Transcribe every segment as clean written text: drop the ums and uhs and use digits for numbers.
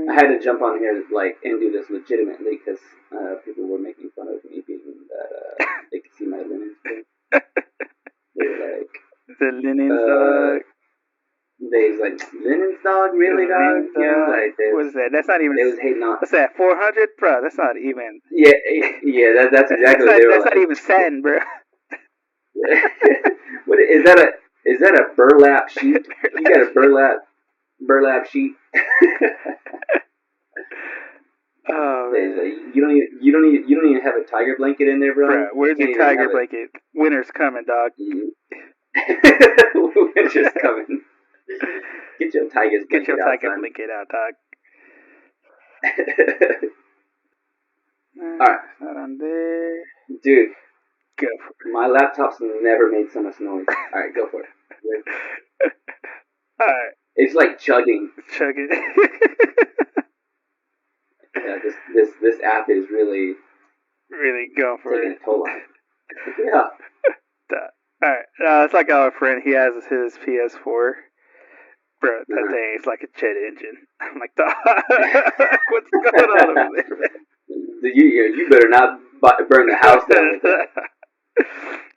I had to jump on here and do this legitimately because people were making fun of me being that they could see my linens. They were like, the linens, dog. They was like, linens, dog, really, dog? What is that? That's not even. They was hating on. What's that? 400, bro? That's not even. Yeah, that's exactly what they were. That's not even satin, bro. What is that? Is that a burlap sheet? You got a burlap sheet? Oh, man. You don't even have a tiger blanket in there, bro. Where's your tiger blanket? Winter's coming, dog. Winter's coming. Get your tiger blanket out, dog. Alright. Not on there. Dude. Go for it. My laptop's never made so much noise. Alright, go for it. Alright. It's like chugging. Yeah, this app is really going for taking a toll on it. Yeah. Alright. It's like our friend, he has his PS4. Bro, that thing is like a jet engine. I'm like, dog, what's going on over there, man? You better not burn the house down with that.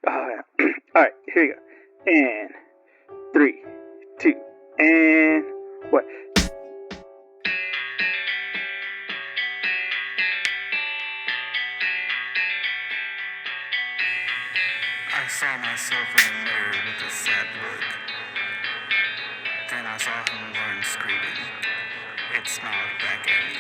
Oh, yeah. Alright, here we go. And 3, 2, and what? I saw myself in the mirror with a sad look. Then I saw him run screaming. It smiled back at me.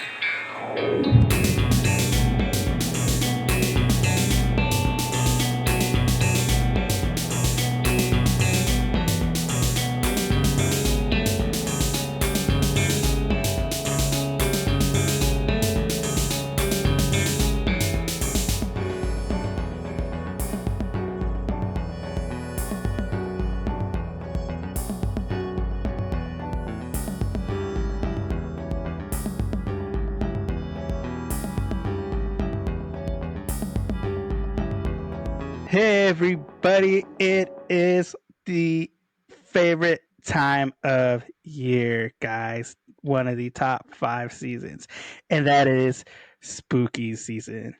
Hey everybody, it is the favorite time of year, guys. One of the top 5 seasons, and that is spooky season.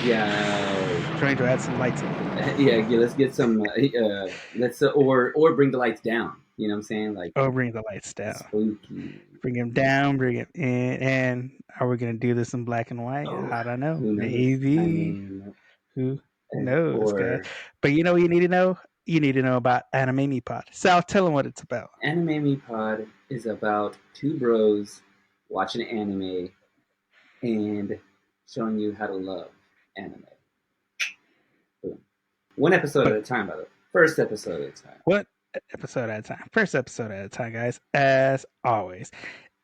Yeah. Trying to add some lights in. Yeah, let's get some. Or bring the lights down. You know what I'm saying? Bring the lights down. Spooky. Bring them down. Bring it in. And are we gonna do this in black and white? I don't know. Maybe. Who knows, guys? But you know what you need to know? You need to know about Anime Me Pod. Sal, tell them what it's about. Anime Me Pod is about 2 bros watching anime and showing you how to love anime. Boom. One episode at a time, by the way. First episode at a time. What episode at a time? First episode at a time, guys, as always.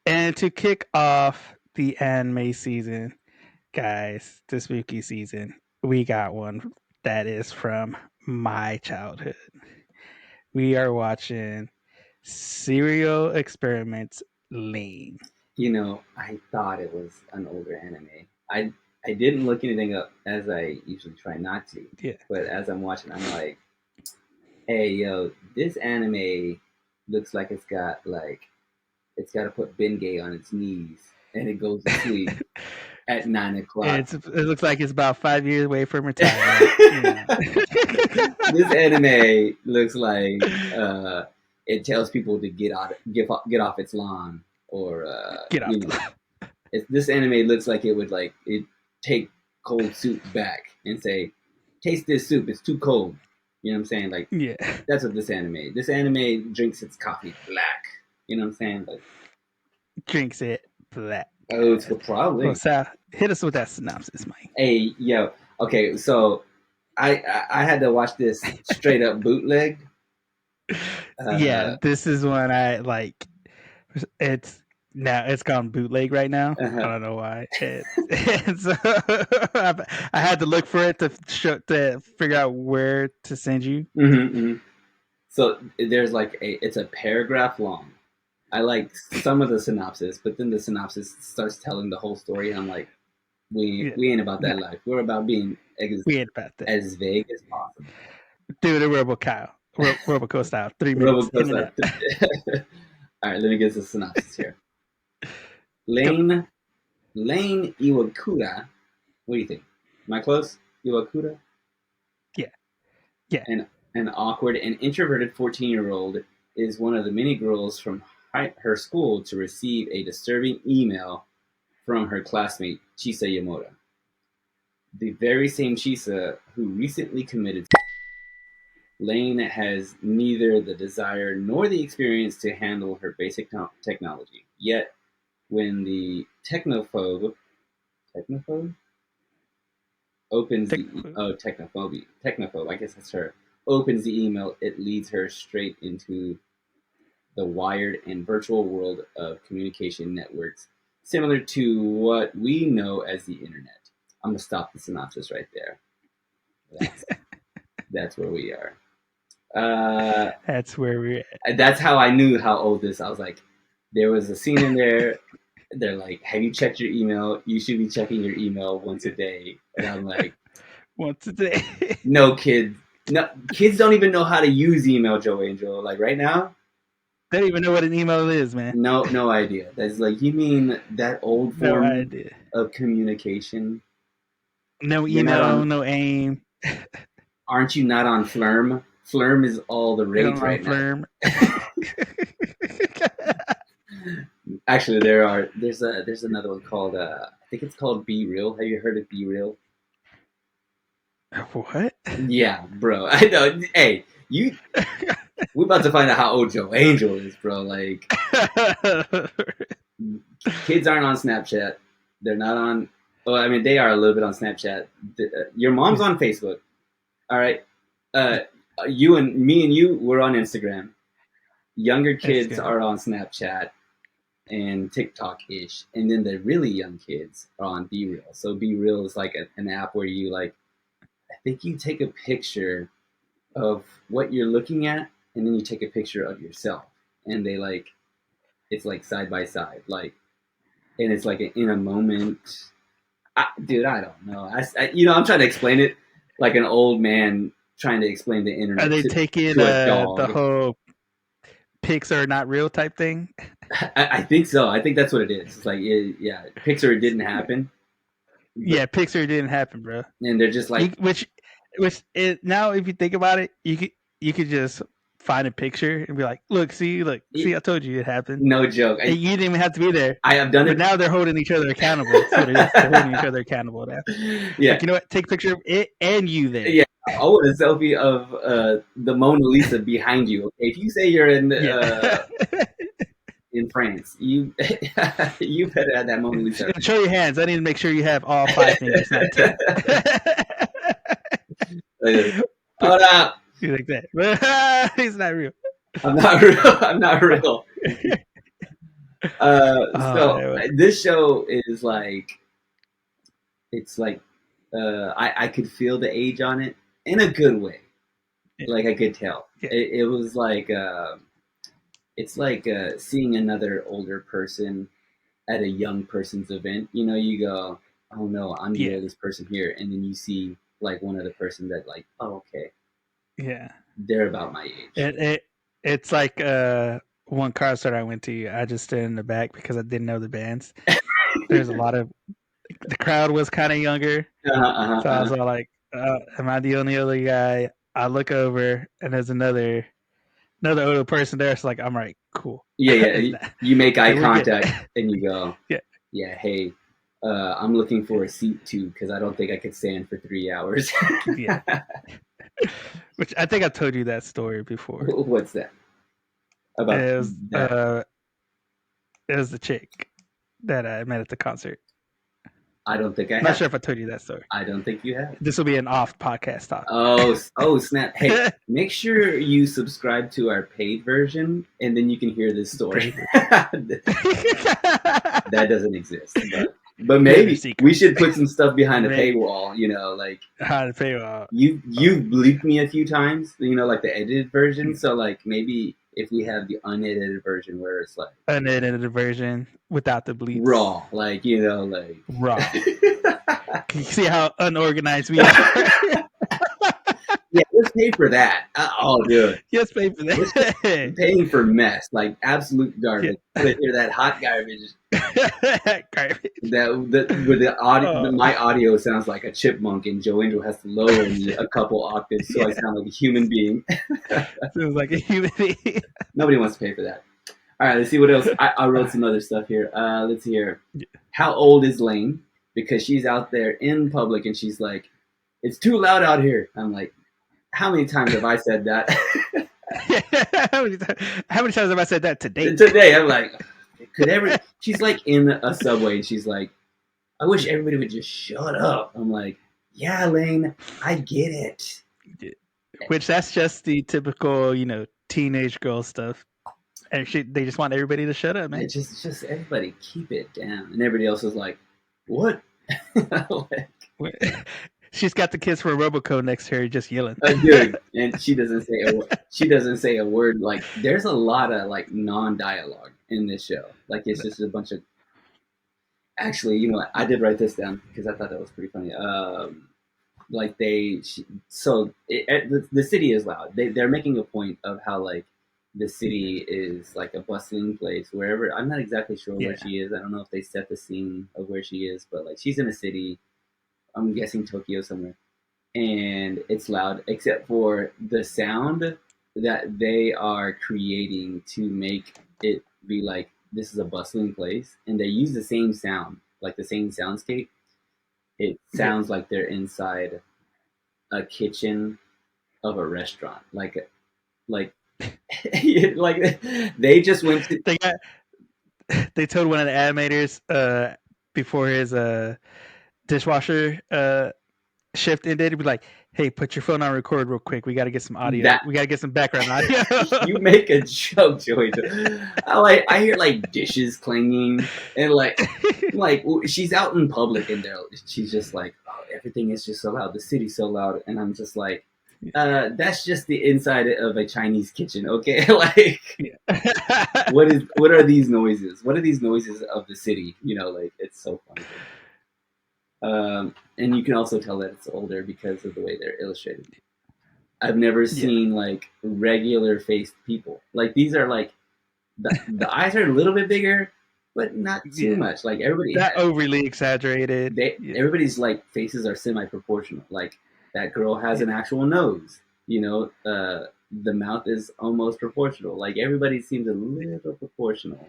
And to kick off the anime season, guys, the spooky season, we got one that is from my childhood. We are watching Serial Experiments Lain. You know, I thought it was an older anime. I didn't look anything up, as I usually try not to. Yeah. But as I'm watching, I'm like, hey, yo, this anime looks like it's got to put Bengay on its knees and it goes to sleep at 9 o'clock. It looks like it's about 5 years away from retirement. This anime looks like it tells people to get off its lawn or get off the lawn. This anime looks like it would it take cold soup back and say, taste this soup, it's too cold. You know what I'm saying? Yeah. That's what this anime drinks its coffee black. You know what I'm saying? Drinks it black. Oh, it's probably. Well, Sal, hit us with that synopsis, Mike. Hey, yo. Okay, so I had to watch this straight up bootleg. Yeah, this is one I like. It's gone bootleg right now. I don't know why. So I had to look for it to figure out where to send you. Mm-hmm. So there's it's a paragraph long. I like some of the synopsis, but then the synopsis starts telling the whole story, and I'm like, we ain't about that life. We're about being as vague as possible. Dude, a Roboco style. 3 minutes. All right, let me get the synopsis here. Lain Iwakura. What do you think? Am I close? Iwakura? Yeah. Yeah. An awkward and introverted 14-year-old is one of the many girls from her school to receive a disturbing email from her classmate, Chisa Yamura. The very same Chisa who recently committed. Lain has neither the desire nor the experience to handle her basic technology. Yet, when the technophobe opens technophobe, I guess that's her, opens the email, it leads her straight into the wired and virtual world of communication networks, similar to what we know as the internet. I'm gonna stop the synopsis right there. That's where we are. That's where we're at. That's how I knew how old this. I was like, there was a scene in there. They're like, "Have you checked your email? You should be checking your email once a day." And I'm like, once a day. "No, kids. No, kids don't even know how to use email, Joe Angel. Like right now, they don't even know what an email is, man. No idea. That's like, you mean that old form of communication? No email, no AIM. Aren't you not on Flirm? Flirm is all the rage right Flirm. now. Actually, there's another one called I think it's called Be Real. Have you heard of Be Real? What? Yeah, bro. I know. Hey, we're about to find out how old Joe Angel is, bro. Like, kids aren't on Snapchat. They're not on. Well, I mean, they are a little bit on Snapchat. Your mom's on Facebook. All right. You and me, we're on Instagram. Younger kids are on Snapchat and TikTok-ish, and then the really young kids are on Be Real. So Be Real is like an app where you I think you take a picture of what you're looking at, and then you take a picture of yourself, and they it's like side by side, and it's like in a moment. Dude, I don't know. I'm trying to explain it like an old man trying to explain the internet. Are they taking the whole pics are not real type thing? I think so. I think that's what it is. It's like, yeah, Pixar didn't happen. Yeah, Pixar didn't happen, bro. And they're just like, now if you think about it, you could just find a picture and be like, look, see, I told you it happened. No joke. You didn't even have to be there. I have done it. But now they're holding each other accountable. That's what it is. They're holding each other accountable now. Yeah. Like, you know what? Take a picture of it and you there. Yeah. I want a selfie of the Mona Lisa behind you. Okay? If you say you're in in France, you better have that Mona Lisa. Show your hands. I need to make sure you have all 5 fingers, not 10. Hold up. You like that? He's not real. I'm not real. I'm not real. This show is like, it's like, I could feel the age on it in a good way. Like I could tell. Yeah. It was like, it's like seeing another older person at a young person's event. You know, you go, oh no, I'm the oldest person here, and then you see like one other person that like, oh okay, yeah, they're about my age. It's like one concert I went to. I just stood in the back because I didn't know the bands. There's a lot of the crowd was kind of younger, so I was all like, "Am I the only other guy?" I look over and there's another older person there. It's like, I'm right, cool. Yeah. You make eye contact and you go, yeah. Hey, I'm looking for a seat too because I don't think I could stand for 3 hours. Yeah. Which I think I told you that story before. What's that? About it was the chick that I met at the concert. I don't think I have. I'm not sure if I told you that story. I don't think you have. This will be an off podcast talk. Oh, snap. Hey, make sure you subscribe to our paid version and then you can hear this story. That doesn't exist. But maybe we should put some stuff behind the paywall, you know, like behind the paywall. You've bleeped me a few times, you know, like the edited version. So like maybe if we have the unedited version where it's like unedited version without the bleeps, raw, like, you know, like raw. Can you see how unorganized we are? Yeah, let's pay for that. Oh, dude. Let's pay for that. Paying for mess, like absolute garbage. Yeah. Hear that hot garbage Garbage. Where the audio, Oh, my audio sounds like a chipmunk, and Joe Angel has to lower me a couple octaves so I yeah. sound like a human being. Feels like a human being. Nobody wants to pay for that. All right, let's see what else. I wrote some other stuff here. Let's see here. How old is Lain? Because she's out there in public and she's like, "It's too loud out here." I'm like, how many times have I said that? How many times have I said that today? Today, I'm like, she's like in a subway and she's like, I wish everybody would just shut up. I'm like, yeah, Lain, I get it. Which that's just the typical, teenage girl stuff. And they just want everybody to shut up, man. Just everybody keep it down. And everybody else is like, what? She's got the kids for Robocode next to her, just yelling. Dude, and she doesn't say a word. She doesn't say a word. Like, there's a lot of like non-dialogue in this show. Like, it's just a bunch of. Actually, you know what? I did write this down because I thought that was pretty funny. Like the city is loud. They're making a point of how like the city is like a bustling place wherever. I'm not exactly sure where she is. I don't know if they set the scene of where she is, but like she's in a city. I'm guessing Tokyo somewhere, and it's loud except for the sound that they are creating to make it be like this is a bustling place, and they use the same sound, like the same soundscape. It sounds like they're inside a kitchen of a restaurant, like like they just went to. They told one of the animators before his dishwasher shift ended, to be like, "Hey, put your phone on record real quick. We got to get some audio. We got to get some background audio." You make a joke, Joey. I hear like dishes clanging and like she's out in public and she's just like, oh, everything is just so loud. The city's so loud, and I'm just like, that's just the inside of a Chinese kitchen, okay? Like, what are these noises? What are these noises of the city? Like it's so funny. And you can also tell that it's older because of the way they're illustrated. I've never seen like regular faced people. Like these are like the eyes are a little bit bigger, but not too much. Like everybody not overly exaggerated. Everybody's like faces are semi proportional. Like that girl has an actual nose. The mouth is almost proportional. Like everybody seems a little proportional,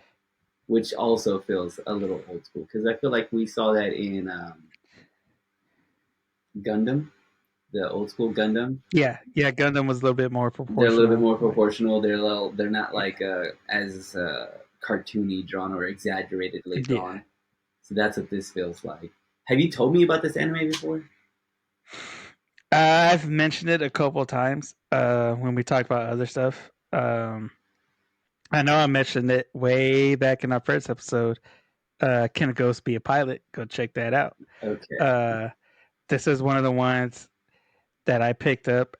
which also feels a little old school because I feel like we saw that in Gundam, the old school Gundam. Yeah, Gundam was a little bit more proportional. They're a little bit more proportional. They're not like as cartoony drawn or exaggeratedly drawn. So that's what this feels like. Have you told me about this anime before? I've mentioned it a couple of times when we talked about other stuff. I know I mentioned it way back in our first episode. Can a Ghost Be a Pilot? Go check that out. Okay. This is one of the ones that I picked up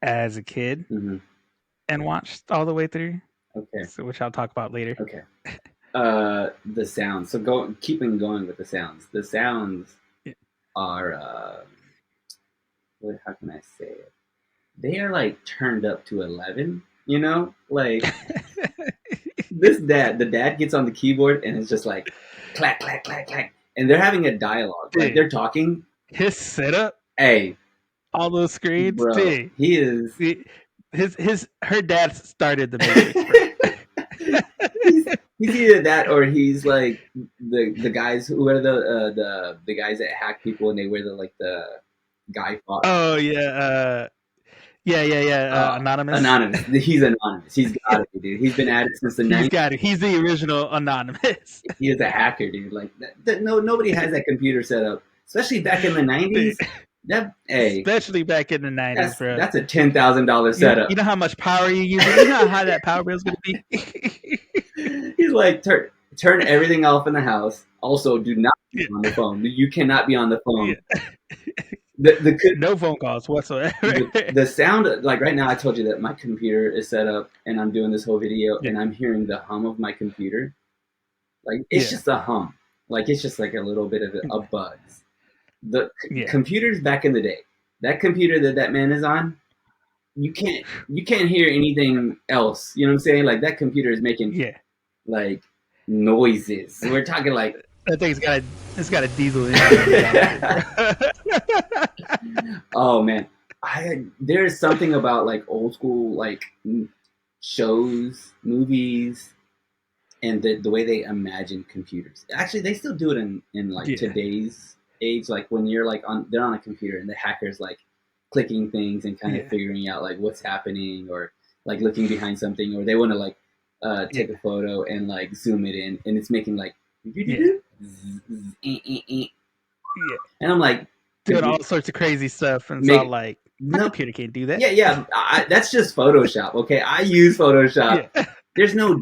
as a kid and watched all the way through. Okay. So, which I'll talk about later. Okay. The sounds. So keeping going with the sounds. The sounds are how can I say it? They are like turned up to 11. Like the dad gets on the keyboard and it's just like clack clack clack clack, and they're having a dialogue. Dude, like they're talking. His setup. Hey. All those screens, bro. Dude, he is. Her dad started the Matrix. He's either that or he's like the guys who are the guys that hack people and they wear the Guy Fawkes. Oh yeah, Anonymous. Anonymous. He's anonymous. He's got it, dude. He's been at it since the 90s. He's got it. He's the original Anonymous. He is a hacker, dude. Like nobody has that computer set up, especially back in the 90s. Especially back in the 90s, bro. That's a $10,000 setup. You know how much power you use? You know how high that power bill is going to be? He's like, turn everything off in the house. Also, do not be on the phone. You cannot be on the phone. No phone calls whatsoever. The sound, like right now, I told you that my computer is set up and I'm doing this whole video and I'm hearing the hum of my computer. Like, it's just a hum. Like, it's just like a little bit of a buzz. The computers back in the day, that computer that man is on, you can't hear anything else. You know what I'm saying? Like that computer is making like noises. We're talking like That thing's got a diesel engine on the back of it, bro. oh man, there's something about like old school like shows, movies, and the way they imagine computers. Actually, they still do it in like Yeah, today's age. Like when you're like they're on a computer and the hackers like clicking things and kind of yeah, figuring out like what's happening or like looking behind something or they want to like yeah, take a photo and like zoom it in and it's making like yeah, yeah. and I'm like Doing all sorts of crazy stuff, and it's all make like, my no computer can't do that. yeah that's just Photoshop. Okay, I use Photoshop. Yeah, There's no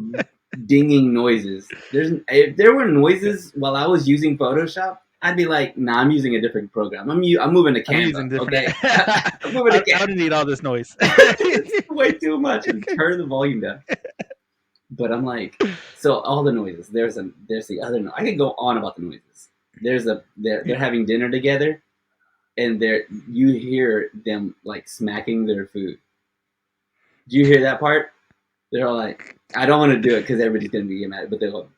dinging noises. If there were noises while I was using Photoshop, I'd be like, nah, I'm using a different program. I'm moving to I'm Canva. using different. Okay, I'm moving to I Canva. don't need all this noise. It's way too much and turn the volume down. But I'm like, so all the noises. There's the other. I can go on about the noises. They're Yeah. having dinner together, and you hear them like smacking their food. Do you hear that part? They're all like, I don't want to do it because everybody's gonna be mad, but they're like,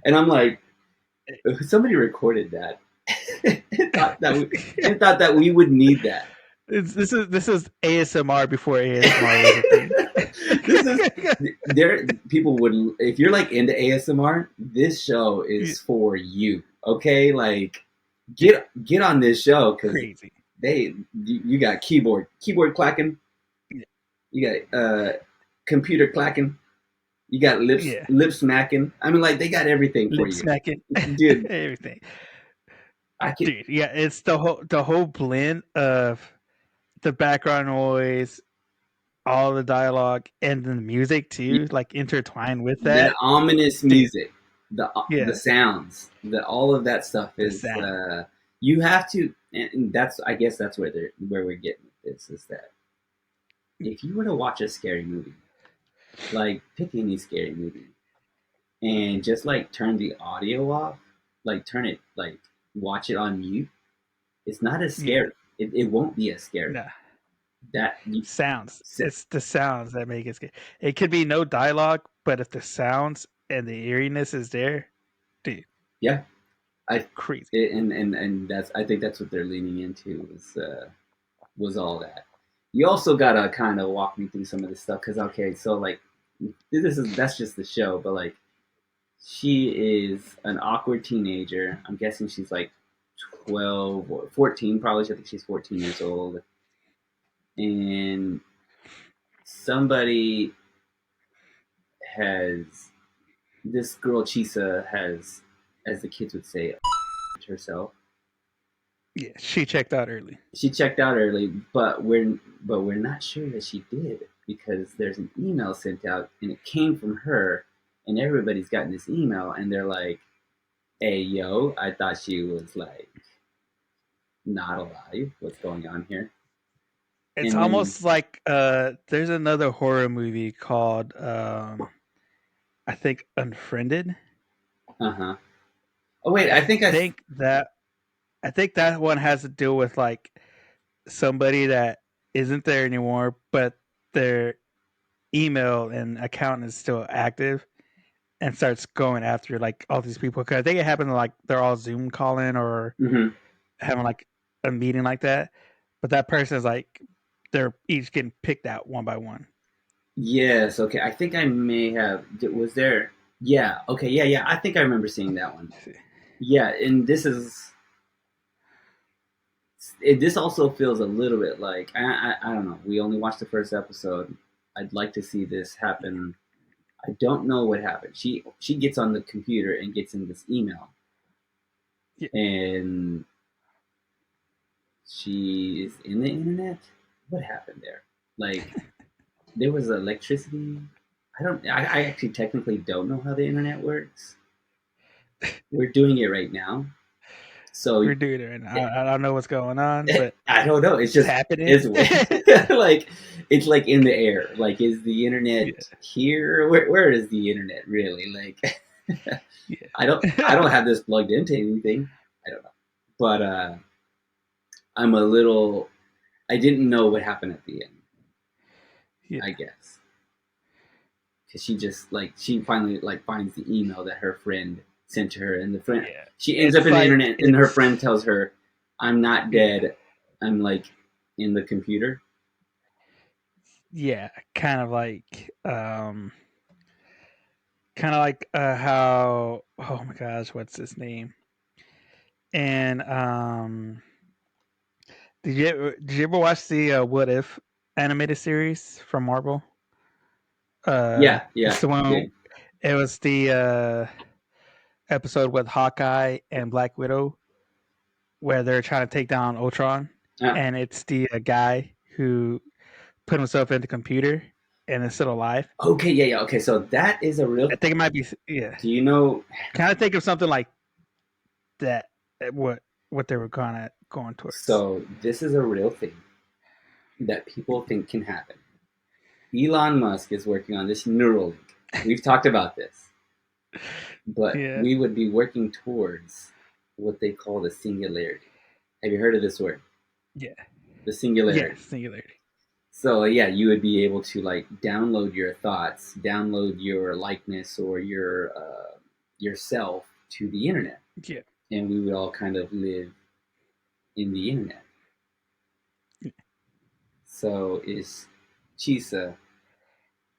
and I'm like, somebody recorded that and thought that we would need that. This is ASMR before ASMR was a thing. This is there. People would if you're like into ASMR, this show is for you. Okay, like get on this show because Crazy. you got keyboard clacking, you got computer clacking, you got Yeah, lip smacking. I mean, like they got everything for lip you, smacking, dude. everything. I can Dude, yeah, it's the whole blend of the background noise, all the dialogue, and the music too, like intertwined with that that. ominous Dude, music, the yeah, sounds, all of that stuff the is sound. you have to, and that's I guess that's where we're getting with this is that if you were to watch a scary movie, like pick any scary movie, and just like turn the audio off, like turn it like watch it on mute, it's not as Yeah, scary. It won't be as scary. nah. That you Sounds. It's the sounds that make it scary. It could be no dialogue, but if the sounds and the eeriness is there, dude, yeah, I crazy. and that's I think that's what they're leaning into was all that. You also gotta kind of walk me through some of this stuff because okay, so like that's just the show, but like she is an awkward teenager. I'm guessing she's like 12 or 14, probably. I think she's 14 years old, and somebody has this girl Chisa has, as the kids would say, herself. Yeah, she checked out early. She checked out early, but we're not sure that she did because there's an email sent out and it came from her, and everybody's gotten this email and they're like, "Hey, yo, I thought she was like not alive. What's going on here?" It's And then, almost like there's another horror movie called I think Unfriended. uh huh. Oh wait, I think that I think that one has to do with like somebody that isn't there anymore, but their email and account is still active and starts going after like all these people. Cause I think it happened to like they're all Zoom calling or mm-hmm. having like a meeting like that. But that person is like they're each getting picked out one by one. Yes, okay. I think I may have. Was there? Yeah. Okay. Yeah. Yeah. I think I remember seeing that one. Yeah, and this also feels a little bit like I don't know. We only watched the first episode. I'd like to see this happen. I don't know what happened. She gets on the computer and gets in this email, Yeah. and she is in the internet. What happened there? Like there was electricity. I actually technically don't know how the internet works. We're doing it right now, so We're doing it right now. I don't know what's going on, but I don't know. It's it's just happening. it's like it's like in the air. Like is the internet Yeah. here? Where is the internet really? Like Yeah. I don't have this plugged into anything. I don't know. But I'm a little I didn't know what happened at the end, Yeah. I guess. because she finally like finds the email that her friend sent to her, and the friend she ends It's up in the like internet, and her friend tells her, "I'm not Yeah. dead. I'm like in the computer." yeah, kind of like how oh my gosh, what's his name? And did you ever watch the What If animated series from Marvel? Yeah, yeah, It's the I one. did. It was the episode with Hawkeye and Black Widow where they're trying to take down Ultron, Uh, and it's the guy who put himself in the computer and is still alive. okay, yeah, yeah. Okay, so that is a I real. think it might be yeah. Do you know? Kind of think of something like that. What they were kind of going towards. So this is a real thing that people think can happen. Elon Musk is working on this Neuralink. We've talked about this, but Yeah. we would be working towards what they call the singularity. Have you heard of this word? Yeah. The Yeah. singularity. Singularity. So yeah, you would be able to like download your thoughts, download your likeness or your yourself to the internet, Yeah. and we would all kind of live in the internet. So is Chisa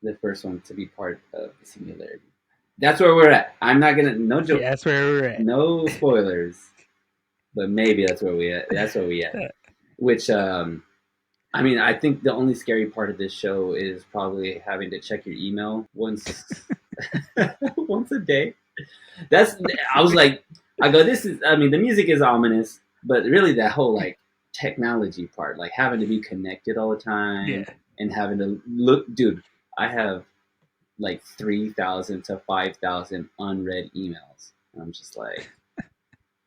the first one to be part of the singularity? That's where we're at. I'm not gonna no joke, Yeah. That's where we're at. no spoilers, but maybe that's where we at. That's where we at. Which I mean, I think the only scary part of this show is probably having to check your email once once a day. That's I was like, I go, this is. I mean, the music is ominous, but really that whole like technology part, like having to be connected all the time Yeah. and having to look, dude. I have like 3,000 to 5,000 unread emails. And I'm just like,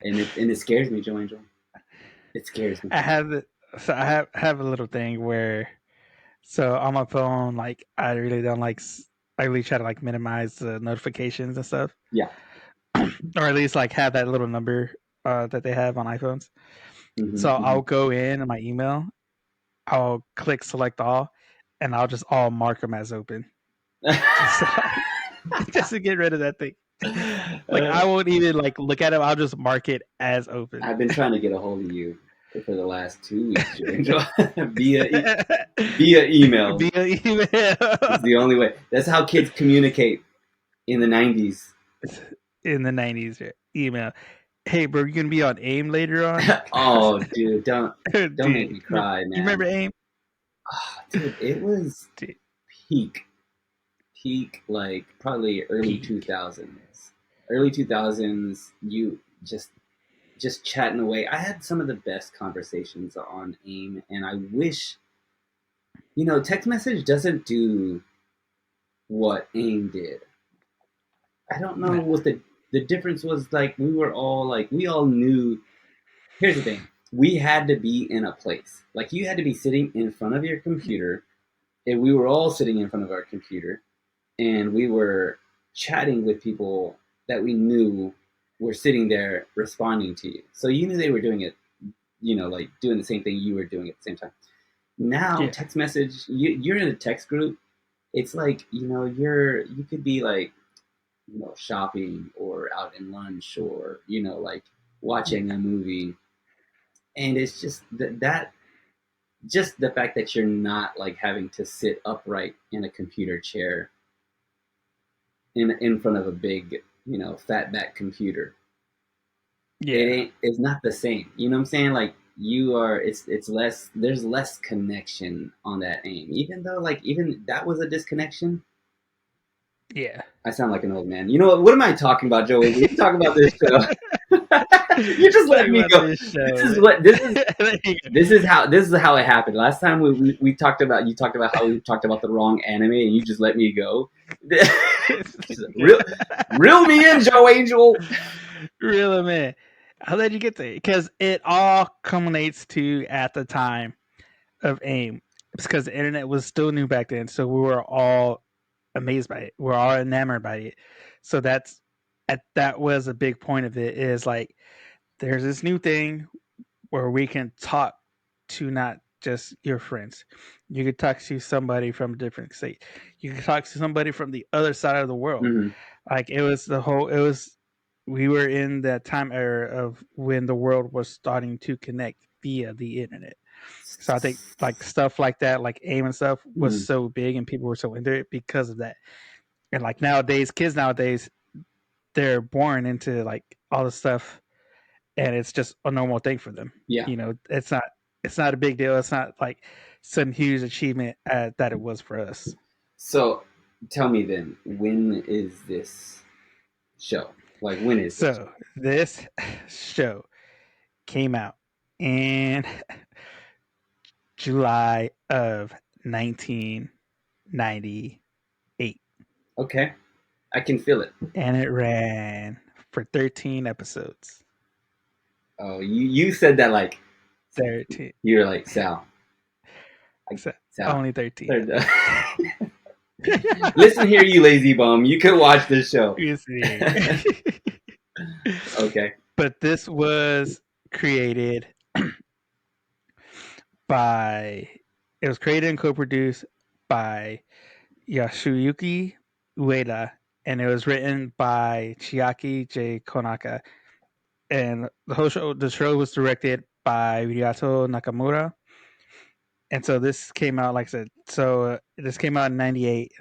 and it scares me, Joe Angel. It scares me. I have it. So I have a little thing where so on my phone, like I really don't like. I really try to like minimize the notifications and stuff, Yeah. or at least like have that little number that they have on iPhones. So Mm-hmm, I'll go in my email, I'll click select all, and I'll just all mark them as open, just to, like, just to get rid of that thing. Like I mm-hmm. won't even like look at it. I'll just mark it as open. I've been trying to get a hold of you for the last 2 weeks, Joe Angel, via email. Via email It's the only way. That's how kids communicate in the 90s. in the '90s. Email. Hey, bro, you gonna be on AIM later on? Oh, dude, don't make Dude, me you cry, remember man. AIM? Oh, dude, it was Dude, peak, like probably early two peak. thousands. Early 2000s, you just chatting away. I had some of the best conversations on AIM, and I wish, text message doesn't do what AIM did. I don't know No. what the difference was. Like we all knew. Here's the thing: we had to be in a place. Like you had to be sitting in front of your computer, and we were all sitting in front of our computer, and we were chatting with people that we knew were sitting there responding to you. So you knew they were doing it, like doing the same thing you were doing at the same time. Now Yeah. text message, you're in a text group. It's like you could be like shopping or out in lunch or like watching a movie, and it's just that just the fact that you're not like having to sit upright in a computer chair in front of a big fat back computer. It Yeah. ain't it's not the same, you know what I'm saying? Like you are it's less, there's less connection on that aim, even though like even that was a disconnection. Yeah. I sound like an old man. You know what am I talking about, Joey? We talk about this show. You just let Talk me about go. this This show. is what this is. There you go. This is how it happened. Last time we talked about, you talked about how we talked about the wrong anime, and you just let me go. Reel me in, Joe Angel. Really, man. How did you get there? Because it all culminates to at the time of AIM. It's because the internet was still new back then, so we were all amazed by it. We're all enamored by it. So that was a big point of it. Is like there's this new thing where we can talk to not just your friends. You could talk to somebody from a different state. You could talk to somebody from the other side of the world. Hmm. Like it was the whole. It was we were in that time era of when the world was starting to connect via the internet. So I think like stuff like that, like AIM and stuff, was Mm. so big and people were so into it because of that. And like nowadays, kids nowadays, they're born into like all the stuff, and it's just a normal thing for them. Yeah. It's not a big deal. It's not like some huge achievement that it was for us. So tell me then, when is this show? Like, when is this So this show came out in July of 1998, show? Okay, I can feel it. and it ran for 13 episodes. Oh, you said that like 13. you're like Sal. So Sal. only 13. Listen here, you lazy bum. You could watch this show. You see. Okay. But this was created by it was created and co-produced by Yasuyuki Ueda, and it was written by Chiaki J. Konaka. And the show was directed by Ryato Nakamura. And so this came out, like I said, this came out in '98.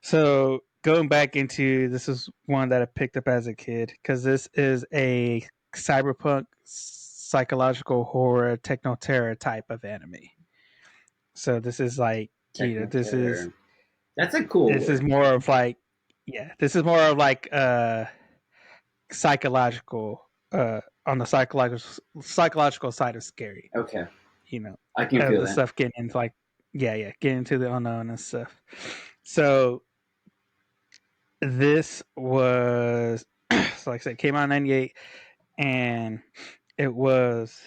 So going back into this is one that I picked up as a kid because this is a cyberpunk psychological horror techno terror type of anime. So this is like Techno this is terror. That's a cool this is word. more of like this is more of like psychological on the psychological side of scary. Okay, You know, I can of feel the that. stuff getting into like getting into the unknown and stuff. So this was so like I said, came out in '98, and it was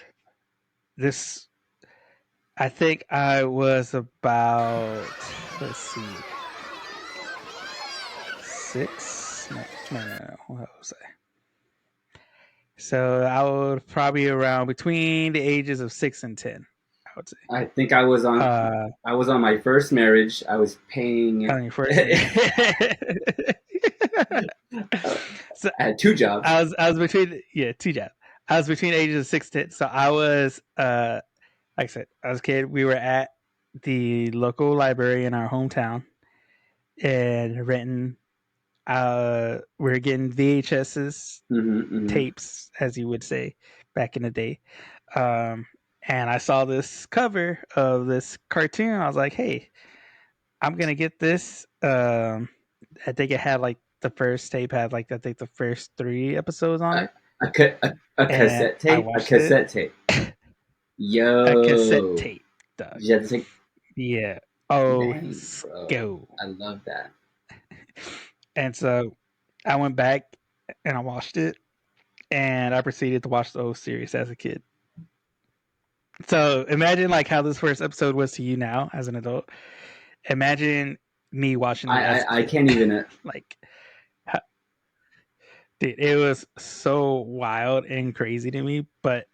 this. I think I was about let's see, 6. No. What was I? So I was probably around between the ages of 6 and 10. I would say. I think I was on. I was on my first marriage. I was paying. On your first name. So I had two jobs. I was between 2 jobs. I was between the ages of 6 to 10. So I was like I said, I was a kid. We were at the local library in our hometown and renting. We were getting VHSs, Mm-hmm. tapes, as you would say, back in the day. Um, and I saw this cover of this cartoon. I was like, "Hey, I'm gonna get this." I think it had like the first tape had like I think the first 3 episodes on A, it, a and cassette I tape. A watched it. cassette tape. A cassette Yo, tape, dog. you have to take. Yeah. Oh, Dang, bro. go. I love that. And so I went back and I watched it, and I proceeded to watch the whole series as a kid. So imagine like how this first episode was to you now as an adult. Imagine me watching it as a I kid. can't even. Like, dude, it was so wild and crazy to me, but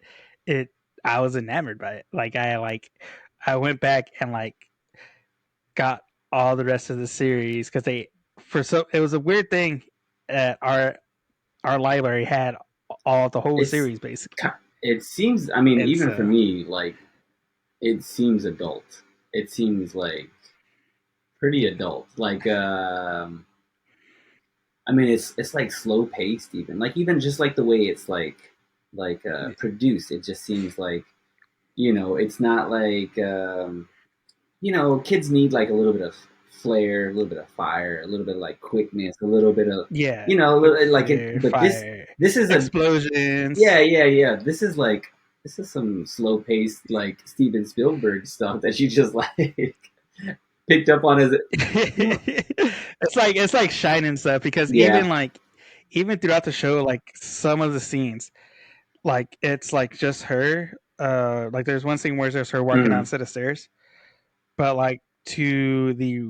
it I was enamored by it. I went back and like got all the rest of the series because it was a weird thing that our library had all the whole It's. series basically. It seems. I mean, And even for so me, like it seems adult. It seems like pretty adult. Like I mean, it's like slow paced, even like even just like the way it's produced. It just seems like it's not like kids need like a little bit of flair, a little bit of fire, a little bit of like quickness, a little bit of yeah, like it. But fire, this is a explosions. yeah. This is some slow paced like Steven Spielberg stuff that you just like picked up on as It's like shining stuff because yeah. even throughout the show, like some of the scenes, like it's like just her. Like there's one scene where there's her walking down a Mm, set of stairs, but like to the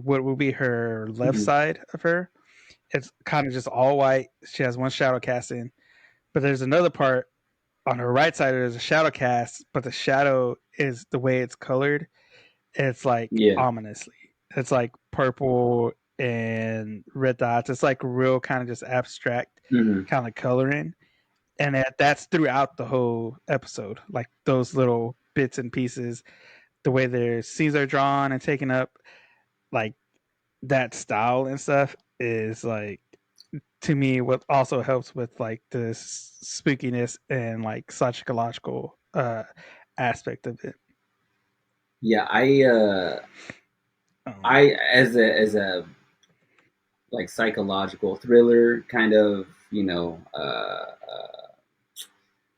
what will be her left mm, side of her, it's kind of just all white. She has one shadow cast in, but there's another part on her right side there's a shadow cast, but the shadow is the way it's colored. It's like Yeah. ominously. It's like purple and red dots. It's like real kind of just abstract Hmm. kind of coloring, and that's throughout the whole episode. Like those little bits and pieces, the way their scenes are drawn and taken up, like that style and stuff is like to me what also helps with like the spookiness and like psychological aspect of it. Yeah, Um, I as a like psychological thriller kind of,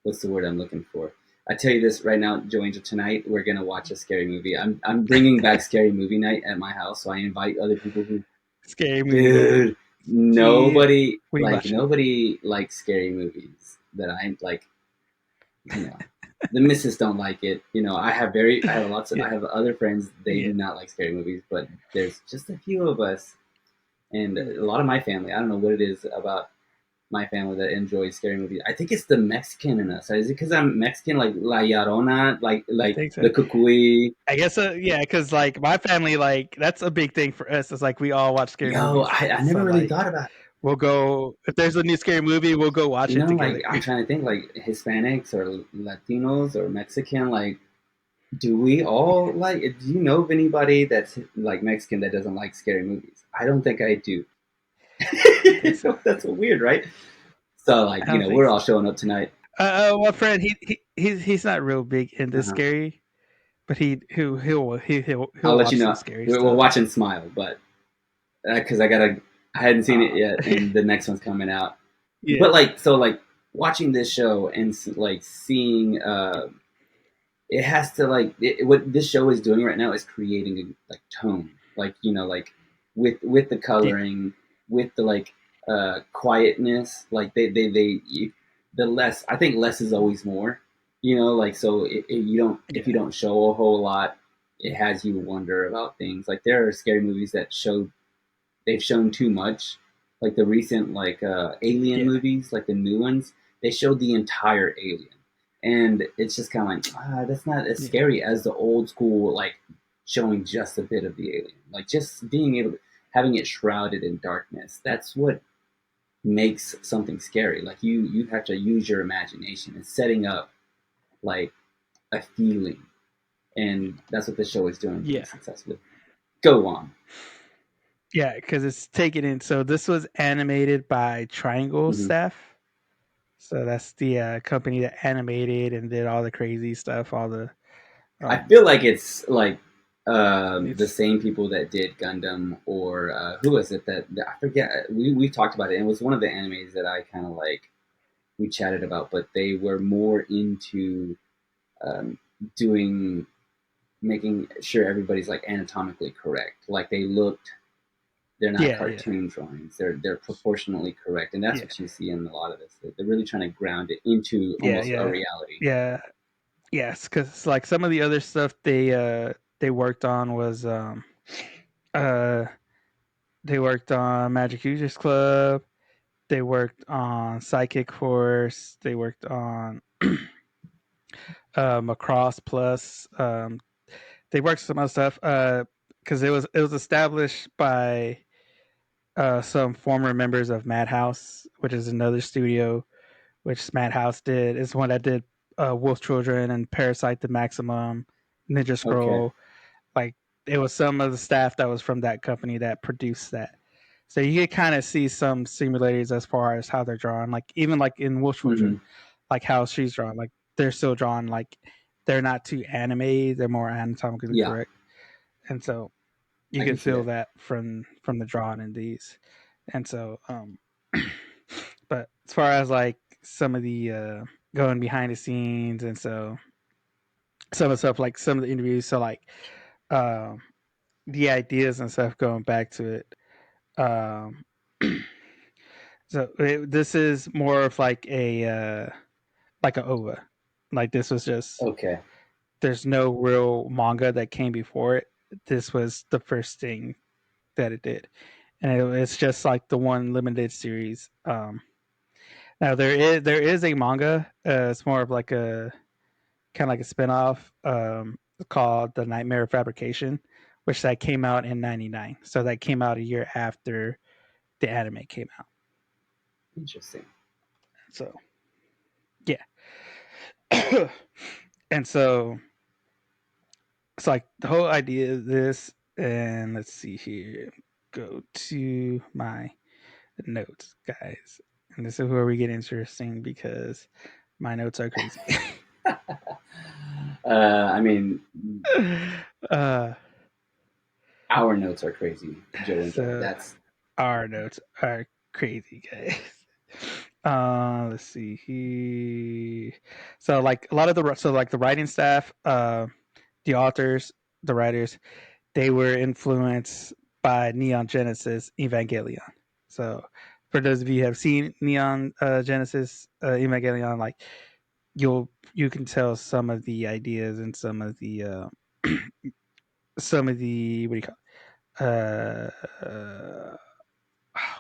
what's the word I'm looking for? I tell you this right now, Joe Angel. Tonight we're gonna watch a scary movie. I'm bringing back scary movie night at my house, so I invite other people who, Scary movie night. dude, Yeah. nobody What are you like watching? nobody likes scary movies that I like. You know, the missus don't like it. I have lots of, I Yeah. have other friends. They Yeah. do not like scary movies, but there's just a few of us, and a Yeah. lot of my family. I don't know what it is about my family that enjoys scary movies. I think it's the Mexican in us. Is it because I'm Mexican, like La Llorona, I like think so. the Cucuy? I guess yeah, because like my family, like that's a big thing for us. It's like we all watch scary Yo, movies. I never So really thought like about it. we'll go if there's a new scary movie, we'll go watch it Like together. I'm trying to think, like Hispanics or Latinos or Mexican, like do we all like? Do you know of anybody that's like Mexican that doesn't like scary movies? I don't think I do. I don't think so. That's so weird, right? So like, I don't think we're so. all showing up tonight. My friend, he's not real big into Uh-huh. scary, but I'll he'll let you watch some know. scary We're stuff. watching Smile, but because I hadn't seen it Uh, yet, and the next one's coming out. yeah, But like, so like watching this show and like seeing, it has to like what this show is doing right now is creating a like tone, like like with the yeah, coloring, with the like quietness, like the less, I think less is always more, like so you don't, if yeah, you don't show a whole lot, it has you wonder about things. Like there are scary movies that they've shown too much. Like the recent like Alien yeah, movies, like the new ones, they showed the entire Alien, and it's just kind of like that's not as yeah, scary as the old school like showing just a bit of the alien. Like just being able to having it shrouded in darkness. That's what makes something scary. Like you have to use your imagination and setting up like a feeling, and that's what the show is doing pretty yeah, successfully. Go on. yeah. Because it's taken in. So this was animated by Triangle Hmm. Staff. So that's the company that animated and did all the crazy stuff, all the I um, feel like it's like the it's same people that did Gundam, or who was it that I forget. We talked about it, and it was one of the animes that I kind of like we chatted about, but they were more into um, doing making sure everybody's like anatomically correct. Like they're not yeah, yeah, cartoon drawings. They're proportionally correct, and that's yeah, what you see in a lot of this. They're really trying to ground it into yeah, almost a yeah, reality. yeah. Yes, because like some of the other stuff they worked on was uh they worked on Magic Users Club. They worked on Psychic Force. They worked on Macross Plus. They worked some other stuff because it was established by some former members of Madhouse, which is another studio which Madhouse did. Is one that did Wolf Children and Parasite the Maximum, Ninja Okay. Scroll. Like it was some of the staff that was from that company that produced that. So you can kind of see some similarities as far as how they're drawn. Like even like in Wolf Hmm. Children, like how she's drawn, like they're still drawn like they're not too anime, they're more anatomically Yeah, correct. And so you I can can see feel that. that from the drawing in these. And so but as far as like some of the going behind the scenes and so some of the stuff like some of the interviews, so like um the ideas and stuff going back to it. Um, this is more of like a OVA. Like this was just Okay. there's no real manga that came before it. This was the first thing that it did, and it's just like the one limited series. Now there is a manga. It's more of like a kind of like a spinoff called The Nightmare Fabrication, which that came out in '99. So that came out a year after the anime came out. Interesting. So yeah, and so it's like the whole idea of this. And let's see here. Go to my notes, guys. And this is where we get interesting because my notes are crazy. I mean, uh, our notes are crazy, Joe and Joe. so That's our notes are crazy, guys. Let's see here. So like a lot of the writing staff, the authors, the writers, they were influenced by Neon Genesis Evangelion. So for those of you who have seen Neon Genesis Evangelion, like you can tell some of the ideas and some of the what do you call oh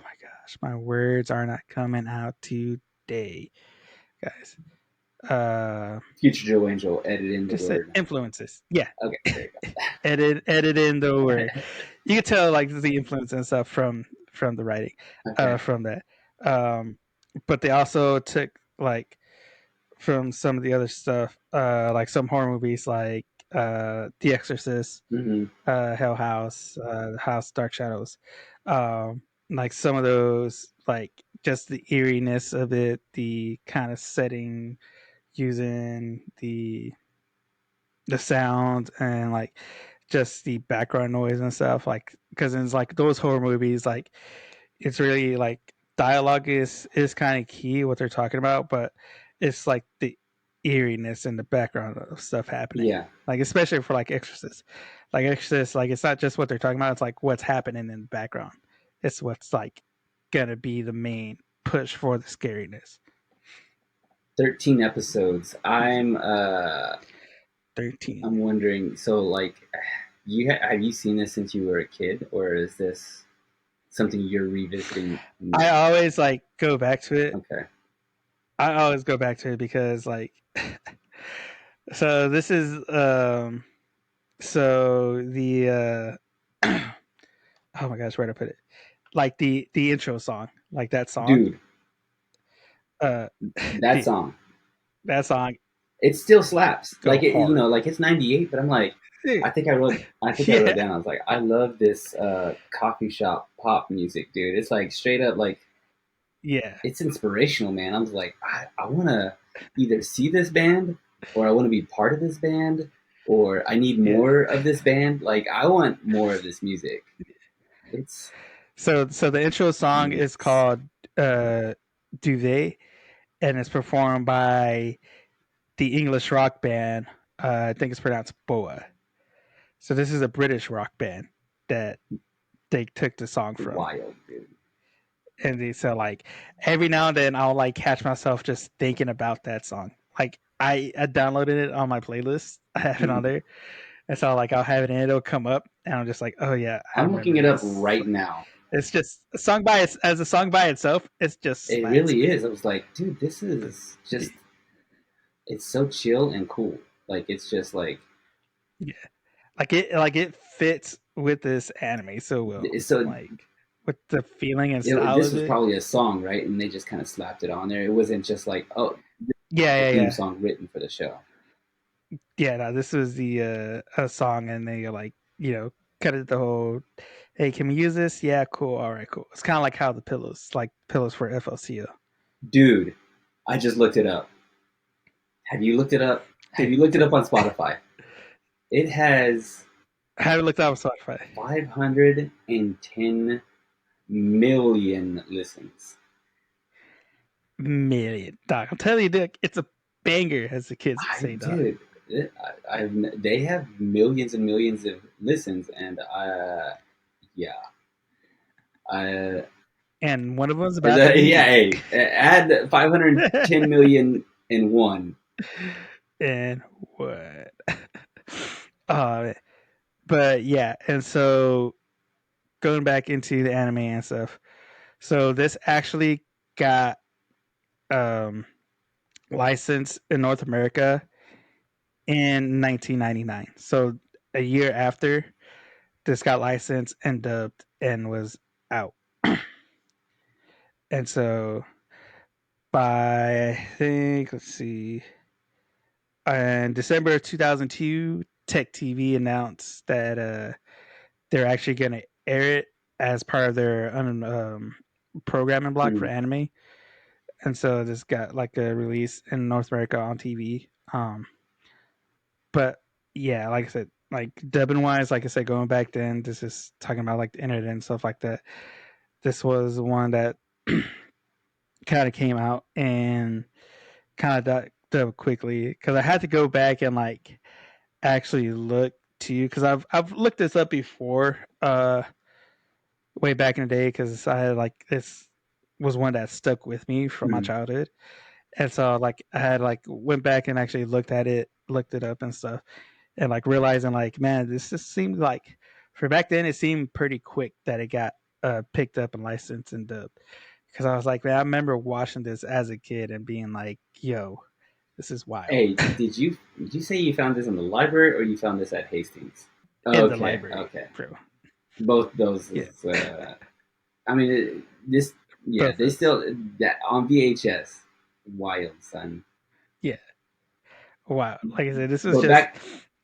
my gosh, my words are not coming out today, guys. future Joe Angel. Edit in the Just say word. influences. Yeah, Okay, there you edit in the word. go. You can tell like the influence and stuff from the writing, Okay. from that. Um, but they also took like from some of the other stuff, like some horror movies like The Exorcist, Hmm. Hell House, House Dark Shadows, like some of those, like just the eeriness of it, the kind of setting using the sound and like just the background noise and stuff, like because it's like those horror movies, like it's really like dialogue is kind of key what they're talking about, but it's like the eeriness in the background of stuff happening, Yeah. like especially for like exorcist, like it's not just what they're talking about, it's like what's happening in the background. It's what's like gonna be the main push for the scariness. 13 episodes. I'm 13. wondering. So, like, have you seen this since you were a kid, or is this something you're revisiting I now? always like go back to it. Okay. I always go back to it because like so this is so the oh my gosh, where to put it? Like the intro song, like that song. Dude, Uh that the song, that song it still slaps. go Like hard. like it's 98, but I'm like, I wrote Yeah. down. I was like, I love this coffee shop pop music, dude. It's like straight up like Yeah. it's inspirational, man. I was like, I want to either see this band or I want to be part of this band or I need Yeah. more of this band. Like I want more of this music. It's So the intro song is nuts. called Duvet, and it's performed by the English rock band, I think it's pronounced Boa. So this is a British rock band that they took the song from. Wild, dude. And they so like every now and then I'll like catch myself just thinking about that song. Like I downloaded it on my playlist. I have it on Mhm. there. And so like I'll have it and it'll come up and I'm just like, oh yeah, I I'm looking remember it up this. right Like now. it's just a song by as a song by itself, it just It slaps, really is. man. I was like, dude, this But is just, it's so chill and cool. Like, it's just like, yeah. Like it fits with this anime so well. so Like with the feeling and style this of was it. probably a song, right? And they just kind of slapped it on there. It wasn't just like, oh, Yeah, the yeah, theme yeah. song written for the show. Yeah, no, this was the a song, and they like cut it the whole. Hey, can we use this? Yeah, cool. All right, cool. It's kind of like how the pillows, like pillows for FLCO. Dude, I just looked it up. Have you looked it up? Have Dude, you looked it up on Spotify? It has I haven't looked up Spotify. 510 million listens. Million, dog. I'm telling you, Dick, it's a banger, as the kids would I say, dog. did. They have millions and millions of listens, and yeah, I And one of them's about to be yeah. me. Hey, add 510 million and one. And what? uh, but yeah, and so going back into the anime and stuff. So this actually got um, licensed in North America in 1999. So a year after this got licensed and dubbed and was out. And so by I think let's see, in December of 2002, Tech TV announced that they're actually going to air it as part of their programming block for Mm. anime. And so this got like a release in North America on TV. But yeah, like I said, like dubbing wise, like I said, going back then, this is talking about like the internet and stuff like that. This was one that kind of came out and kind of dubbed quickly because I had to go back and like actually look too because I've looked this up before, way back in the day because I had like this was one that stuck with me from my Mm. childhood. And so like I had like went back and actually looked at it, looked it up and stuff, and like realizing like, man, this just seemed like for back then it seemed pretty quick that it got picked up and licensed and dubbed. Because I was like, man, I remember watching this as a kid and being like, yo, this is wild. Hey, did you say you found this in the library or you found this at Hastings? In the Okay, library, okay. bro. Both those Yeah, is. I mean, this. Yeah, both they those. still that on VHS. Wild son. Yeah, wow. Like I said, this was But just, back,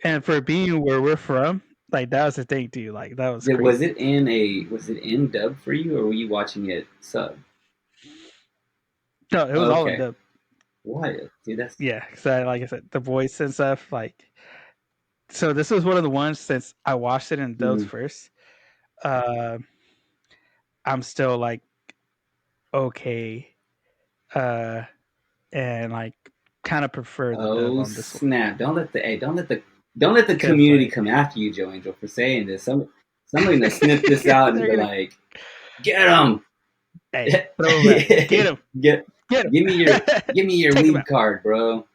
and for being where we're from, like that was the thing too. Like that was crazy. was it in dub for you or were you watching it sub? No, it was all in Okay, dub. wild, dude. That's Yeah, because like I said, the voice and stuff. Like, so this was one of the ones since I watched it in dubs mm, first. Uh, I'm still like okay, uh, and like kind of prefer the dub oh on this one snap! Don't let the because community like come after you, Joe Angel, for saying this. Somebody gonna snip this out and they're be gonna, like, "Get him! hey, throw him back, get get him, get him, give me your take him weeb card, bro.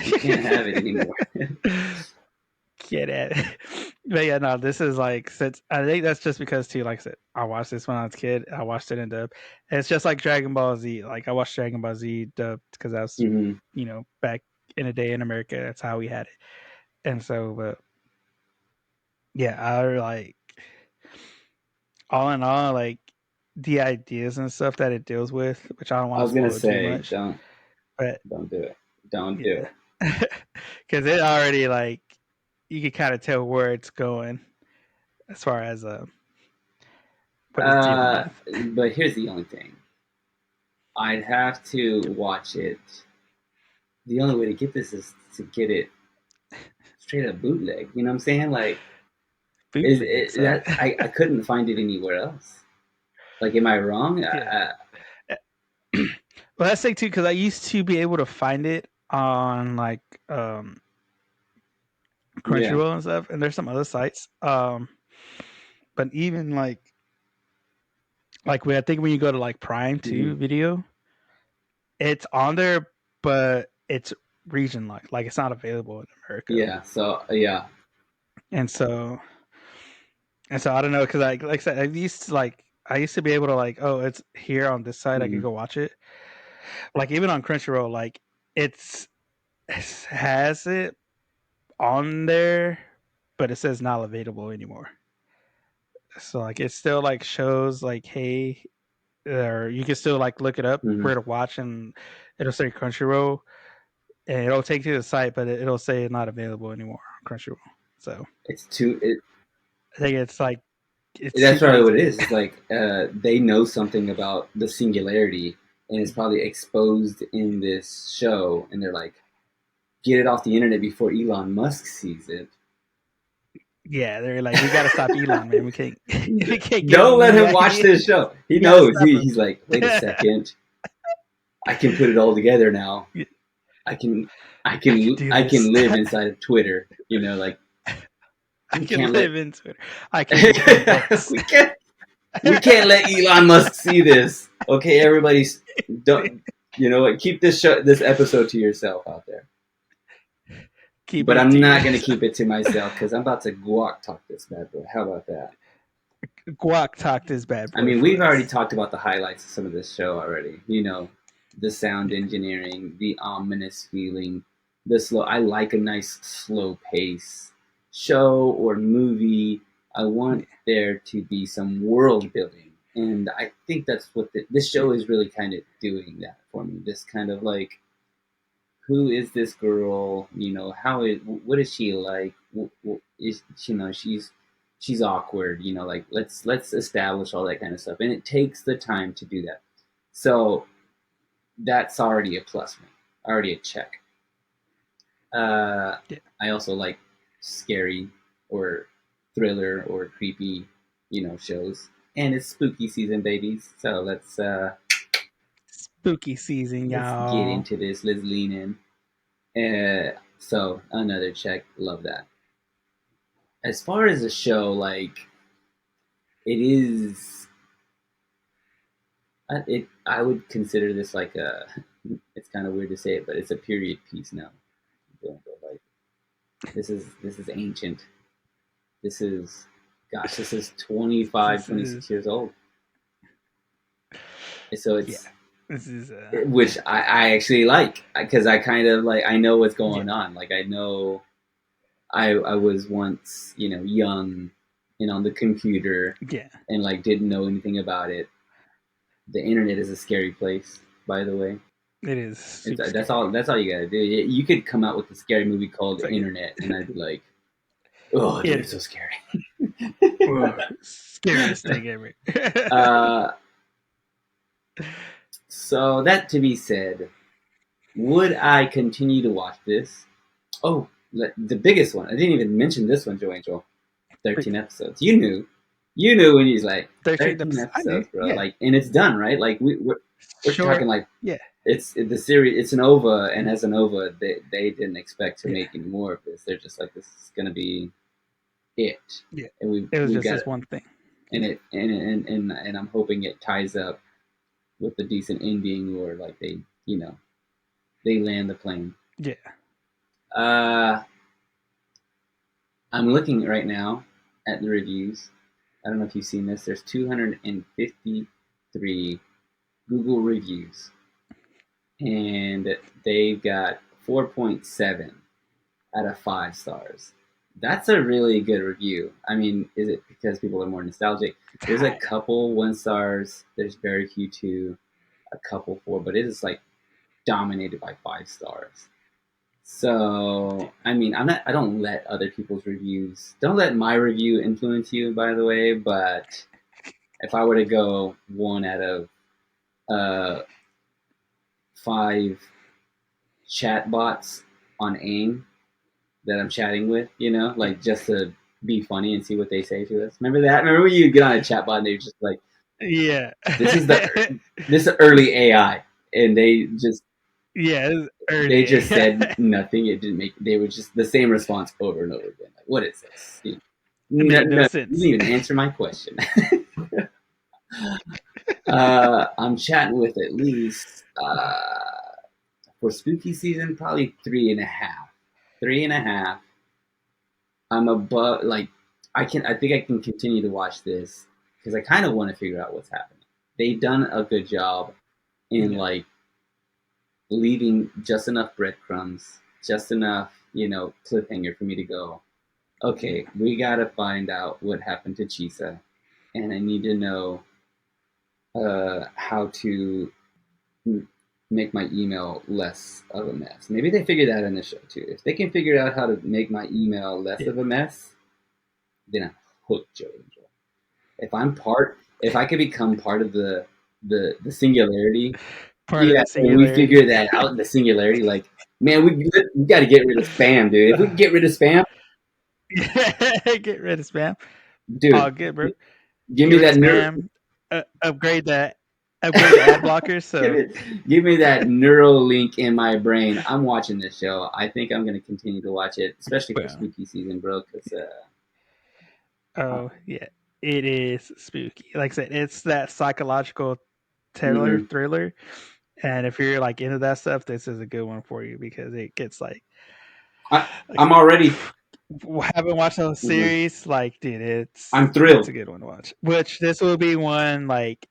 You can't have it anymore." out. Get it. But yeah, no, this is like since I think that's just because too, like I said, I watched this when I was a kid. I watched it in dub. And it's just like Dragon Ball Z. Like I watched Dragon Ball Z dubbed because I was, Hmm. back in the day in America, that's how we had it. And so, but yeah, I like all in all, like the ideas and stuff that it deals with, which I don't I want to was gonna spoil too say, much, but don't do it, don't do yeah, it. because it already like you can kind of tell where it's going as far as what it's dealing Uh, with. but here's the only thing: I'd have to watch it. The only way to get this is to get it straight up bootleg. You know what I'm saying? Like, is Bootleg, it, son. that I couldn't find it anywhere else. Like, am I wrong? Yeah. Well, that's like too because I used to be able to find it on like Yeah. Crunchyroll and stuff, and there's some other sites. But even like when I think when you go to like Prime Hmm. 2 video, it's on there, but it's region locked. Like it's not available in America. Yeah. So yeah. And so I don't know because like I said, I used to be able to like, oh, it's here on this site. I could Hmm. go watch it. Like even on Crunchyroll, like it's it has it on there, but it says not available anymore. So like it still like shows like, hey, or you can still like look it up Hmm. where to watch, and it'll say Crunchyroll, and it'll take you to the site, but it'll say not available anymore on Crunchyroll. So It's too. I think it's like it's too That's probably what crazy. it is. It's like they know something about the singularity, and it's probably exposed in this show, and they're like, get it off the internet before Elon Musk sees it. Yeah, they're like, we got to stop Elon, man. We can't we can't give Don't him let any him watch ideas. this show. He We got to knows. stop He's like, wait a him. second, I can put it all together now. I can, I can do I this. can live inside of Twitter. Like I we can can't let live in Twitter. I can read books. we can't let Elon Musk see this. Okay, everybody's don't. You know what? Keep this episode to yourself out there. Keep But it I'm to not gonna yourself. keep it to myself because I'm about to guac talk this bad boy. How about that? Guac talked his bad I boy mean, for we've already us. talked about the highlights of some of this show already. the sound engineering, the ominous feeling, the slow. I like a nice slow pace show or movie. I want there to be some world building, and I think that's what this show is really kind of doing that for me. This kind of like, who is this girl? You know, what is she like? Is, you know, she's awkward. You know, like let's establish all that kind of stuff, and it takes the time to do that. So that's already a plus for me, already a check. Yeah. I also like scary or thriller or creepy, shows, and it's spooky season, babies. So Spooky season, let's get y'all. into this. Let's lean in. So another check. Love that. As far as the show, like it is, I would consider this like a. It's kind of weird to say it, but it's a period piece now. Like this is ancient. This is, gosh, this is 25, This 26 is years old. So yeah. it's, This is which I actually like, because I kind of like, I know what's yeah. going on. Like I know I was once, young and on the computer Yeah. and like didn't know anything about it. The internet is a scary place, by the way. It is super That's scary. all you gotta do. You could come out with a scary movie called It's like Internet, and I'd be like, oh, dude, it's it so scary. scariest thing ever. uh, so that to be said, would I continue to watch this? Oh, the biggest one. I didn't even mention this one, Joe Angel. 13 episodes. You knew when he's like 13 13 episodes. I knew. episodes, bro. Yeah. Like, and it's done, right? Like we're talking Short. like Yeah. it's the series. It's an OVA, and as an OVA, they didn't expect to Yeah. make any more of this. They're just like, this is gonna be it, Yeah. and It was we've just got this it, one thing. and it and I'm hoping it ties up with a decent ending, or like they land the plane. Yeah. Uh, I'm looking right now at the reviews. I don't know if you've seen this. There's 253 Google reviews, and they've got 4.7 out of 5 stars. That's a really good review. I mean, is it because people are more nostalgic? It's There's a high. couple 1 stars. There's very few 2, a couple 4, but it is like dominated by 5 stars. So, I mean, I don't let other people's reviews, don't let my review influence you, by the way, but if I were to go 1 out of 5 chatbots on AIM that I'm chatting with, like just to be funny and see what they say to us. Remember that? Remember when you get on a chatbot and they're just like, Yeah. this is this early AI, and yeah. It's they early. just said nothing. It didn't make. They were just the same response over and over again. Like, what is this? It made no No, you sense. didn't even answer my question. I'm chatting with at least for spooky season, probably 3.5. 3.5. I'm above, like, I think I can continue to watch this because I kind of want to figure out what's happening. They've done a good job in Yeah. like leaving just enough breadcrumbs, just enough, cliffhanger for me to go, okay, we gotta find out what happened to Chisa, and I need to know how to make my email less of a mess. Maybe they figure that in the show too. If they can figure out how to make my email less Yeah. of a mess, then I'm hooked, Joe Angel. If I could become part of the singularity, Part of yeah, the and we singularity. figure that out in the singularity, like, man, we got to get rid of spam, dude. If we can get rid of spam, Get rid of spam. All dude, good, bro. give Get me rid of that spam. Upgrade that. Upgrade the ad blockers. So give me that neural link in my brain. I'm watching this show. I think I'm going to continue to watch it, especially for boom. spooky season, bro. Because Oh yeah, it is spooky. Like I said, it's that psychological mhm. thriller. And if you're like into that stuff, this is a good one for you because it gets I, like I I'm said, already. haven't watched the Mhm. series, like dude, I'm it's a thrilled. good one to watch. Which this will be one like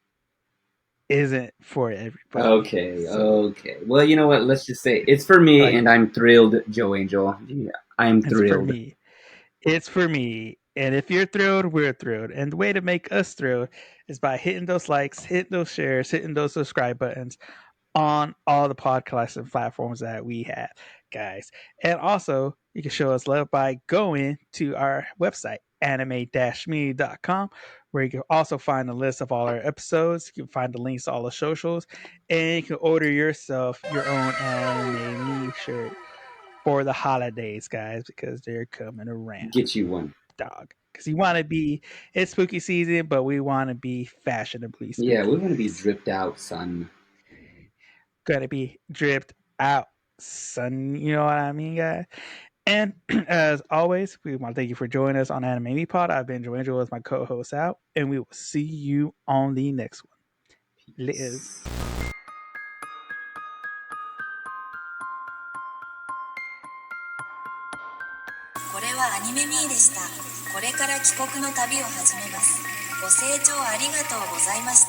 isn't for everybody. Okay, So, okay. Well, you know what? Let's just say it's for me, like, and I'm thrilled, Joe Angel. Yeah, I'm it's for thrilled. me. It's for me. And if you're thrilled, we're thrilled. And the way to make us thrilled is by hitting those likes, hitting those shares, hitting those subscribe buttons on all the podcasting platforms that we have, guys. And also, you can show us love by going to our website, anime-me.com, where you can also find a list of all our episodes. You can find the links to all the socials, and you can order yourself your own Anime Me shirt for the holidays, guys, because they're coming around, Get you one. dog. Because you want to be, it's spooky season, but we want to be fashionably Yeah, we spooky, want to be guys. dripped out, son. Gotta be dripped out, son. You know what I mean, guys? And as always, we want to thank you for joining us on Anime Me Pod. I've been Joe Angel as my co-host out, and we will see you on the next one. Later. これはアニメミーでした。これから帰国の旅を始めます。ご清聴ありがとうございました。